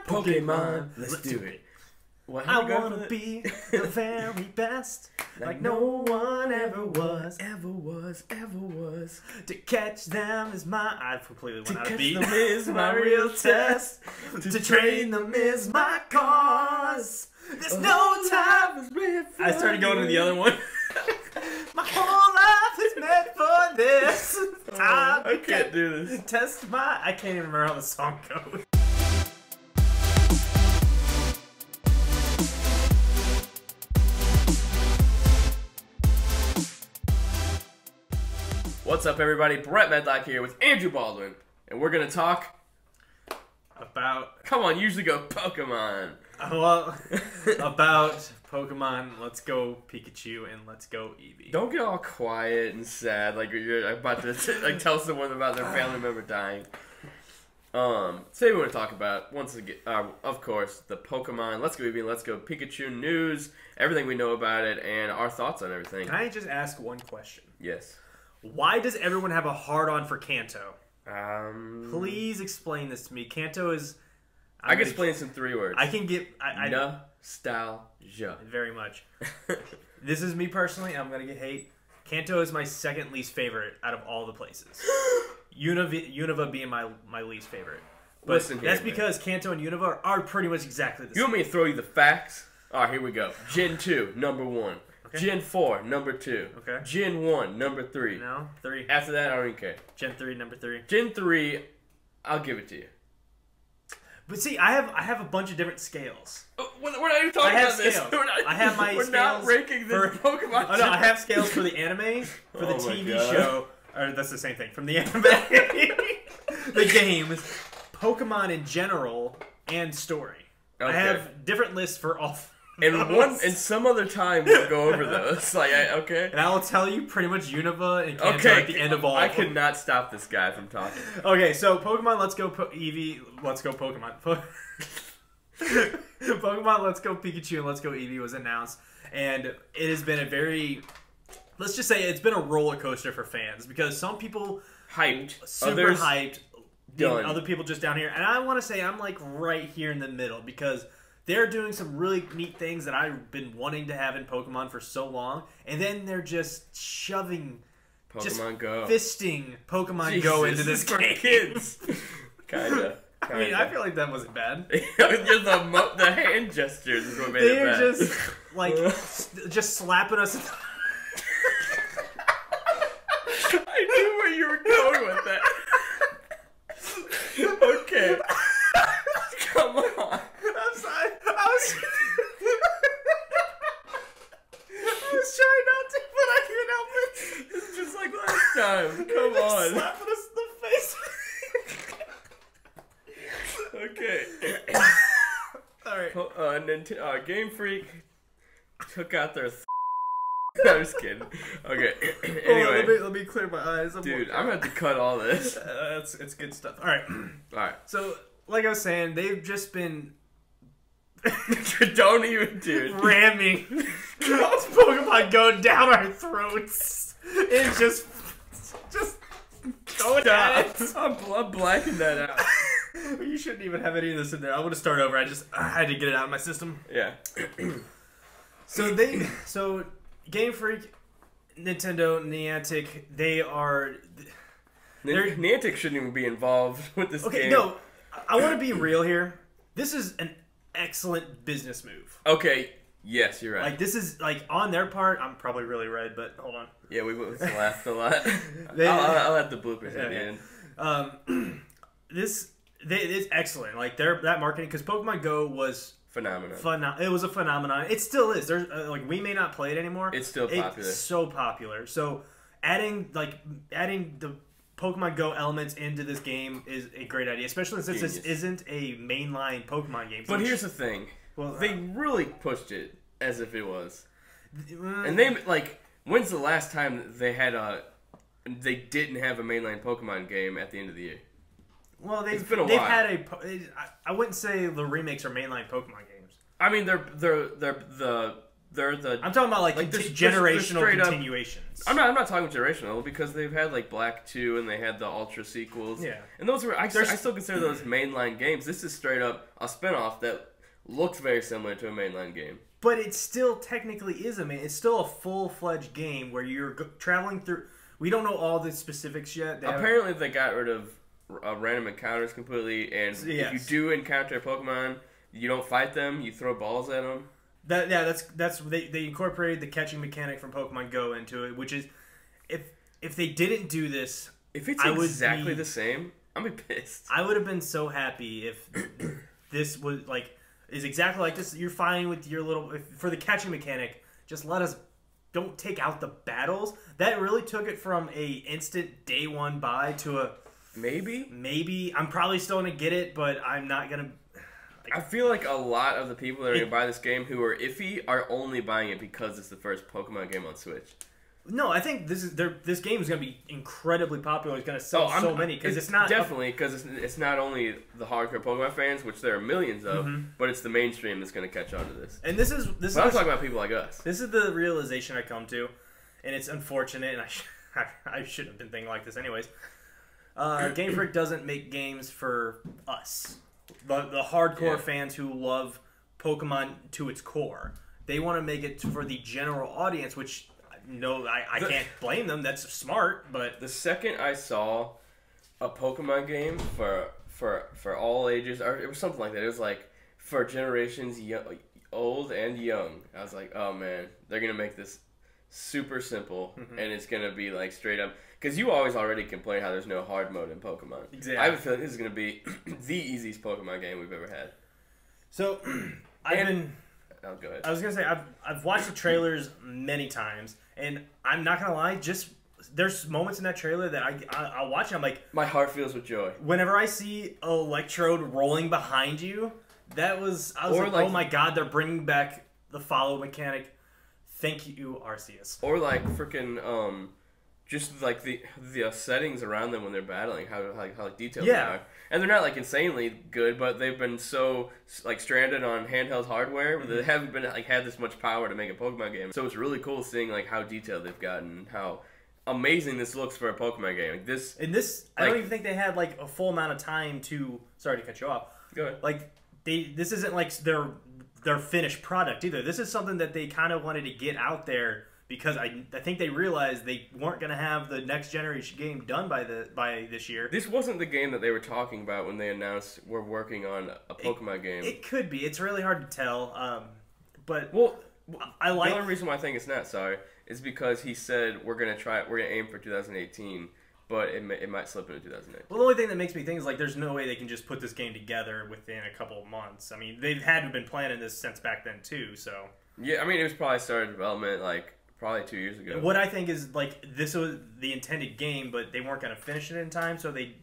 Pokemon. Let's do it. Well, I want to be the very best, like no one ever was. To catch them is my... I completely went out of beat. To catch them is my real test. To train them is my cause. There's no time. I started going to the other one. My whole life is meant for this. I can't do this. Test my... I can't even remember how the song goes. What's up, everybody? Brett Medlock here with Andrew Baldwin, and we're gonna talk About... Come on, usually go Pokemon. Well, about Pokemon, Let's Go Pikachu, and Let's Go Eevee. Don't get all quiet and sad like you're about to like tell someone about their family member dying. Today we want to talk about, once again, of course, the Pokemon Let's Go Eevee and Let's Go Pikachu news, everything we know about it, and our thoughts on everything. Can I just ask one question? Yes. Why does everyone have a hard-on for Kanto? Please explain this to me. Kanto is... I can explain this in 3 words. I can get... Nostalgia. Very much. This is me personally. I'm going to get hate. Kanto is my second least favorite out of all the places. Unova being my least favorite. But listen here, that's because Kanto and Unova are pretty much exactly the same. You want me to throw you the facts? Alright, here we go. Gen 2, number 1. Okay. Gen 4, number 2. Okay. Gen 1, number 3. No, 3. After that, I don't even care. Gen 3, number 3. Gen 3, I'll give it to you. But see, I have a bunch of different scales. We're not even talking about this. I have my we're scales not ranking the Pokemon. Oh no, I have scales for the anime, for the TV show. Or that's the same thing. From the anime, the games, Pokemon in general, and story. Okay. I have different lists for all. And some other time we'll go over those. Okay. And I will tell you pretty much Unova and Kanto at the end of all. I could not stop this guy from talking. Okay, so Pokemon Let's Go Eevee, Let's Go Pokemon. Pokemon Let's Go Pikachu and Let's Go Eevee was announced, and it has been a very, let's just say it's been a roller coaster for fans because some people hyped, super hyped, done. Other people just down here, and I want to say I'm like right here in the middle because they're doing some really neat things that I've been wanting to have in Pokemon for so long, and then they're just shoving, Go, fisting Pokemon Go into this for game. Kids. Kinda. I mean, I feel like that wasn't bad. Just the hand gestures is what made it bad. They're just like just slapping us. I knew where you were going with that. Okay. Come on. I'm sorry. I was trying not to, but I couldn't help it. It's just like last time. Come on. Slapping us in the face. Okay. Alright. Game Freak took out their I'm just kidding. Okay. Anyway. Let me clear my eyes. Dude, I'm going to have to cut all this. It's good stuff. Alright. So, like I was saying, they've just been... Don't even, dude. Ramming Pokemon Go down our throats. It's just going at it. I'm blacking that out. You shouldn't even have any of this in there. I want to start over. I had to get it out of my system. Yeah. So Game Freak, Nintendo, Niantic, Niantic shouldn't even be involved with this game. Okay, no. I want to be real here. This is an excellent business move. Okay. Yes, you're right. Like, this is, like, on their part, I'm probably really red, but hold on. Yeah, we both laughed a lot. I'll have the bloopers at the end. It's excellent. Like, that marketing, because Pokemon Go was... Phenomenon. It was a phenomenon. It still is. There's we may not play it anymore. It's still popular. It's so popular. So, adding the Pokemon Go elements into this game is a great idea, especially since this isn't a mainline Pokemon game. But here's the thing. Well, they really pushed it as if it was. And they, when's the last time they didn't have a mainline Pokemon game at the end of the year? Well, it's been a while. I wouldn't say the remakes are mainline Pokemon games. I mean, they're they're the. I'm talking about like generational continuations. I'm not talking generational because they've had like Black 2 and they had the Ultra sequels. Yeah, and those were I still consider those mainline games. This is straight up a spinoff that looks very similar to a mainline game. But it still technically is it's still a full-fledged game where you're traveling through. We don't know all the specifics yet. Apparently, they got rid of random encounters completely, and if you do encounter a Pokemon, you don't fight them. You throw balls at them. They incorporated the catching mechanic from Pokemon Go into it, which is if they didn't do this, if it's exactly the same, I'm gonna be pissed. I would have been so happy if this was is exactly like this. You're fine with your little for the catching mechanic. Just don't take out the battles. That really took it from a instant day one buy to a maybe. I'm probably still gonna get it, but I'm not gonna. I feel like a lot of the people that are going to buy this game who are iffy are only buying it because it's the first Pokemon game on Switch. No, I think this game is going to be incredibly popular. It's going to sell so many because it's not definitely because it's not only the hardcore Pokemon fans, which there are millions of, but it's the mainstream that's going to catch on to this. And this is I'm talking about people like us. This is the realization I come to, and it's unfortunate, and I shouldn't have been thinking like this anyways. Game Freak doesn't make games for us. The hardcore fans who love Pokemon to its core. They want to make it for the general audience, which I can't blame them. That's smart, but the second I saw a Pokemon game for all ages, or it was something like that. It was like for generations old and young. I was like, oh man, they're gonna make this super simple, and it's gonna be like straight up. Because you already complain how there's no hard mode in Pokemon. Exactly. I have a feeling this is going to be the easiest Pokemon game we've ever had. So, Oh, go ahead. I was going to say, I've watched the trailers many times, and I'm not going to lie, there's moments in that trailer that I'll watch and I'm like... My heart fills with joy. Whenever I see Electrode rolling behind you, I was like, oh my god, they're bringing back the follow mechanic. Thank you, Arceus. Or like freaking... just like the settings around them when they're battling, how detailed they are, and they're not like insanely good, but they've been so like stranded on handheld hardware where they haven't been like had this much power to make a Pokemon game. So it's really cool seeing like how detailed they've gotten, how amazing this looks for a Pokemon game. Like this, I don't even think they had like a full amount of time to. Sorry to cut you off. Go ahead. Like this isn't like their finished product either. This is something that they kind of wanted to get out there. Because I think they realized they weren't going to have the next generation game done by this year. This wasn't the game that they were talking about when they announced we're working on a Pokemon game. It could be. It's really hard to tell. But I like the only reason why I think it's not is because he said we're going to aim for 2018, but it might slip into 2019. Well, the only thing that makes me think is like there's no way they can just put this game together within a couple of months. I mean, they've had to have been planning this since back then too. So yeah, I mean it was probably started development like. Probably 2 years ago. What I think is, like, this was the intended game, but they weren't going to finish it in time, so they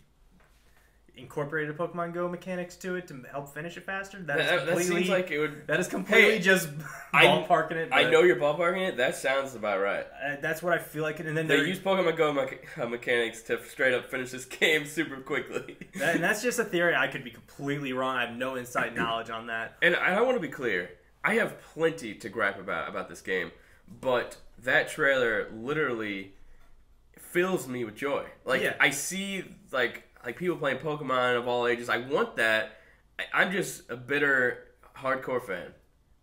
incorporated Pokemon Go mechanics to it to help finish it faster. That seems like it would... That is completely just ballparking it. I know you're ballparking it. That sounds about right. That's what I feel like. And then they use Pokemon Go mechanics to straight up finish this game super quickly. And that's just a theory. I could be completely wrong. I have no inside knowledge on that. And I want to be clear. I have plenty to gripe about this game, but... That trailer literally fills me with joy. Like I see like people playing Pokemon of all ages. I want that. I'm just a bitter hardcore fan,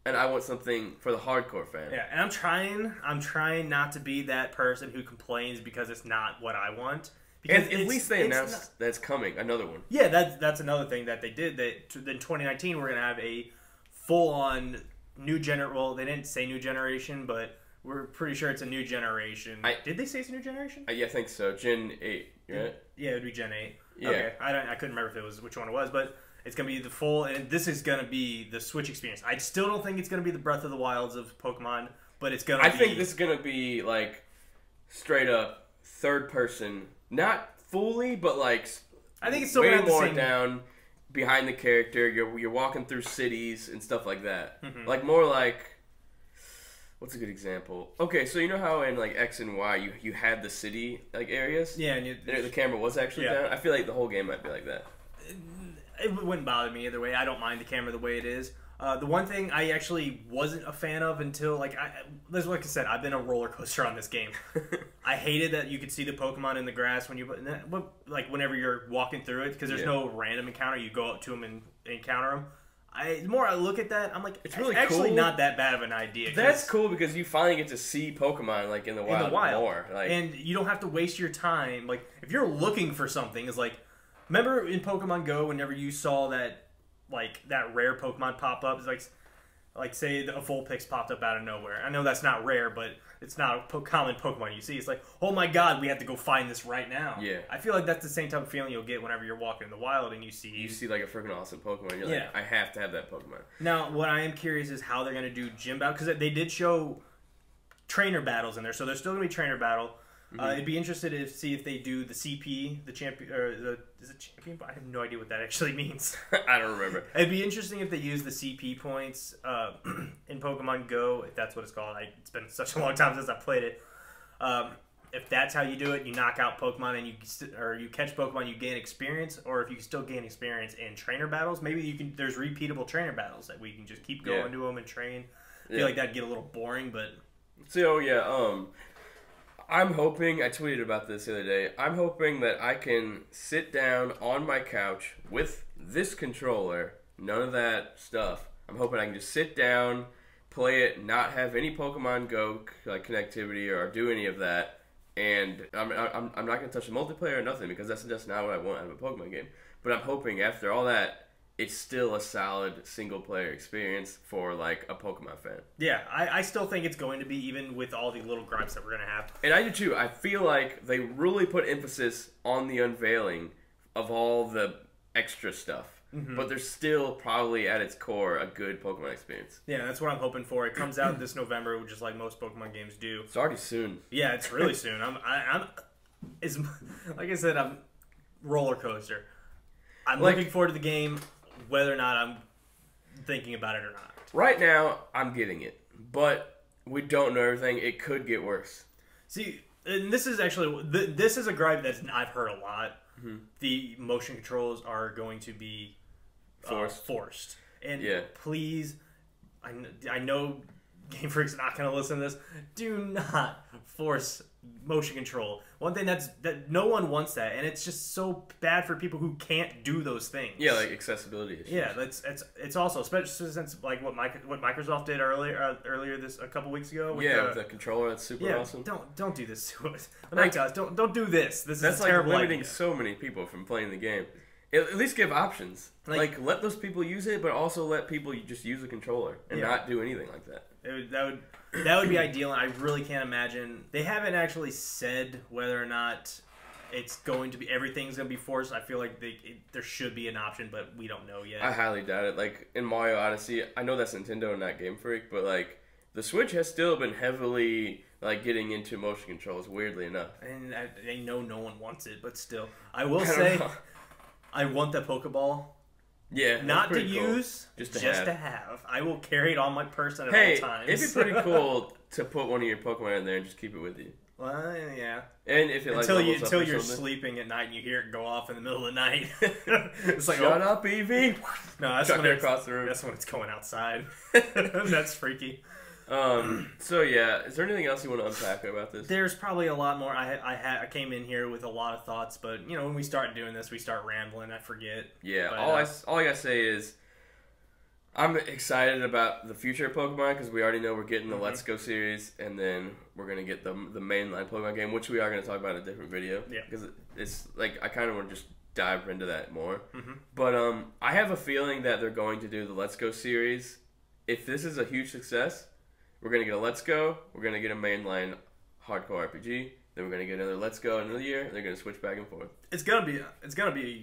and I want something for the hardcore fan. Yeah, and I'm trying not to be that person who complains because it's not what I want. Because and at least they announced that it's coming. Another one. Yeah, that's another thing that they did. That in 2019 we're gonna have a full on new Well, they didn't say new generation, but. We're pretty sure it's a new generation. Did they say it's a new generation? Yeah, I think so. Gen 8, right? Yeah, it would be Gen 8. Yeah. Okay, I couldn't remember if it was which one it was, but it's going to be the full, and this is going to be the Switch experience. I still don't think it's going to be the Breath of the Wilds of Pokemon, but it's going to be... I think this is going to be, like, straight up third person. Not fully, but, like, I think it's still way more down behind the character. You're walking through cities and stuff like that. Mm-hmm. Like, more like... What's a good example? Okay, so you know how in like X and Y you had the city like areas? Yeah, and the camera was actually down. I feel like the whole game might be like that. It wouldn't bother me either way. I don't mind the camera the way it is. The one thing I actually wasn't a fan of until, like I said, I've been a roller coaster on this game. I hated that you could see the Pokemon in the grass when whenever you're walking through it, because there's no random encounter. You go up to them and encounter them. The more I look at that, I'm like, it's really actually cool. Not that bad of an idea. That's cool because you finally get to see Pokemon like in the wild more. Like, and you don't have to waste your time. Like, if you're looking for something, it's like, remember in Pokemon Go, whenever you saw that rare Pokemon pop up, it's like say a Vulpix popped up out of nowhere. I know that's not rare, but it's not a common Pokemon you see. It's like, oh my god, we have to go find this right now. Yeah. I feel like that's the same type of feeling you'll get whenever you're walking in the wild and you see like a freaking awesome Pokemon. You're like, I have to have that Pokemon. Now, what I am curious is how they're going to do gym battle, because they did show trainer battles in there, so there's still going to be trainer battle. I'd be interested to see if they do the CP, the champion, or is it champion? I have no idea what that actually means. I don't remember. It'd be interesting if they use the CP points in Pokemon Go, if that's what it's called. It's been such a long time since I played it. If that's how you do it, you knock out Pokemon and you catch Pokemon, you gain experience. Or if you still gain experience in trainer battles, maybe there's repeatable trainer battles that we can just keep going to them and train. I feel like that'd get a little boring, but I'm hoping, I tweeted about this the other day, I'm hoping that I can sit down on my couch with this controller, none of that stuff. I'm hoping I can just sit down, play it, not have any Pokemon Go connectivity or do any of that, and I'm not going to touch the multiplayer or nothing, because that's just not what I want out of a Pokemon game. But I'm hoping after all that, it's still a solid single-player experience for, like, a Pokemon fan. Yeah, I still think it's going to be, even with all the little gripes that we're going to have. And I do, too. I feel like they really put emphasis on the unveiling of all the extra stuff. But there's still probably, at its core, a good Pokemon experience. Yeah, that's what I'm hoping for. It comes out this November, just like most Pokemon games do. It's already soon. Yeah, it's really soon. Like I said, I'm roller coaster. I'm looking forward to the game, whether or not I'm thinking about it or not. Right now, I'm getting it, but we don't know everything. It could get worse. See, and this is actually this is a gripe that I've heard a lot. The motion controls are going to be forced, and please, I know Game Freak's not going to listen to this. Do not force motion control. One thing that no one wants that, and it's just so bad for people who can't do those things. Yeah, like accessibility issues. Yeah, it's also, especially since like what Microsoft did earlier a couple weeks ago. With the controller, that's super awesome. Don't do this to us. Don't do this. That's a terrible limiting idea. So many people from playing the game. At least give options. Like let those people use it, but also let people just use the controller and not do anything like that. That would be ideal, and I really can't imagine. They haven't actually said whether or not it's going to be, everything's going to be forced. I feel like there should be an option, but we don't know yet. I highly doubt it. Like in Mario Odyssey, I know that's Nintendo and not Game Freak, but like the Switch has still been heavily getting into motion controls, weirdly enough. And I know no one wants it, but still, I will say, I want the Pokeball. Yeah, not to use, just to have. I will carry it on my person at all times. It'd be pretty cool to put one of your Pokemon in there and just keep it with you. Well, yeah. And if it until you're sleeping at night and you hear it go off in the middle of the night. It's like, shut up, Eevee. No, that's when across the room. That's when it's going outside. That's freaky. So yeah, is there anything else you want to unpack about this? There's probably a lot more. I came in here with a lot of thoughts, but when we start doing this, we start rambling. I forget. Yeah, but, all I gotta say is I'm excited about the future of Pokemon, because we already know we're getting the Let's Go series, and then we're gonna get the mainline Pokemon game, which we are gonna talk about in a different video. Yeah, because it's like I kind of want to just dive into that more. But I have a feeling that they're going to do the Let's Go series. If this is a huge success, we're going to get a Let's Go, we're going to get a mainline hardcore RPG, then we're going to get another Let's Go another year, and they're going to switch back and forth. It's gonna be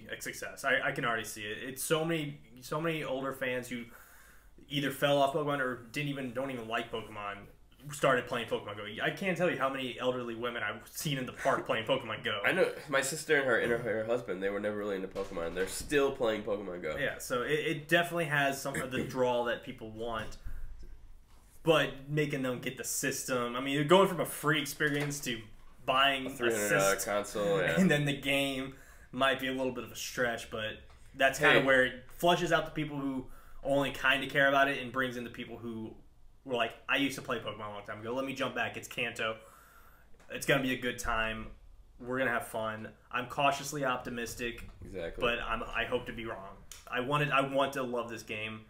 a success. I can already see it. It's so many older fans who either fell off Pokemon or don't even like Pokemon started playing Pokemon Go. I can't tell you how many elderly women I've seen in the park playing Pokemon Go. I know my sister and her husband, they were never really into Pokemon. They're still playing Pokemon Go. Yeah, so it definitely has some of the draw that people want. But making them get the system, I mean, you're going from a free experience to buying a $300 console, and then the game might be a little bit of a stretch, but that's kind of where it flushes out the people who only kind of care about it and brings in the people who were like, I used to play Pokemon a long time ago. Let me jump back. It's Kanto. It's going to be a good time. We're going to have fun. I'm cautiously optimistic. Exactly. But I hope to be wrong. I want to love this game.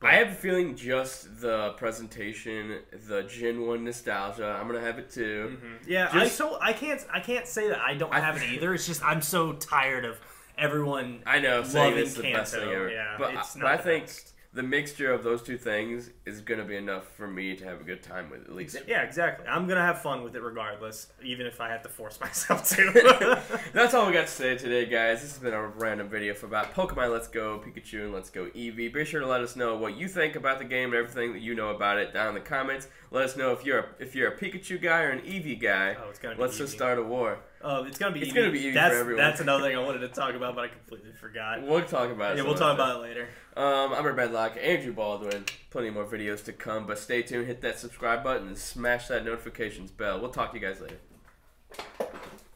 I have a feeling just the presentation, the Gen 1 nostalgia, I'm going to have it too. Mm-hmm. Yeah, I can't say that I don't have it either. It's just I'm so tired of everyone saying loving it's the Kanto. best thing ever. Yeah, but it's I think the mixture of those two things is going to be enough for me to have a good time with it, at least. Yeah, exactly. I'm going to have fun with it regardless, even if I have to force myself to. That's all we got to say today, guys. This has been a random video about Pokemon Let's Go Pikachu and Let's Go Eevee. Be sure to let us know what you think about the game and everything that you know about it down in the comments. Let us know if you're a Pikachu guy or an Eevee guy. Oh, it's gonna be Let's just start a war. Oh, it's gonna be Eevee for everyone. That's another thing I wanted to talk about, but I completely forgot. We'll talk about it. Yeah, we'll talk about it later. I'm Bedlock, Andrew Baldwin. Plenty more videos to come, but stay tuned. Hit that subscribe button and smash that notifications bell. We'll talk to you guys later.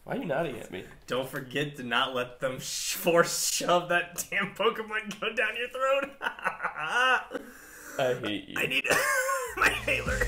Why are you nodding at me? Don't forget to not let them force shove that damn Pokemon go down your throat. I hate you. I need my inhaler.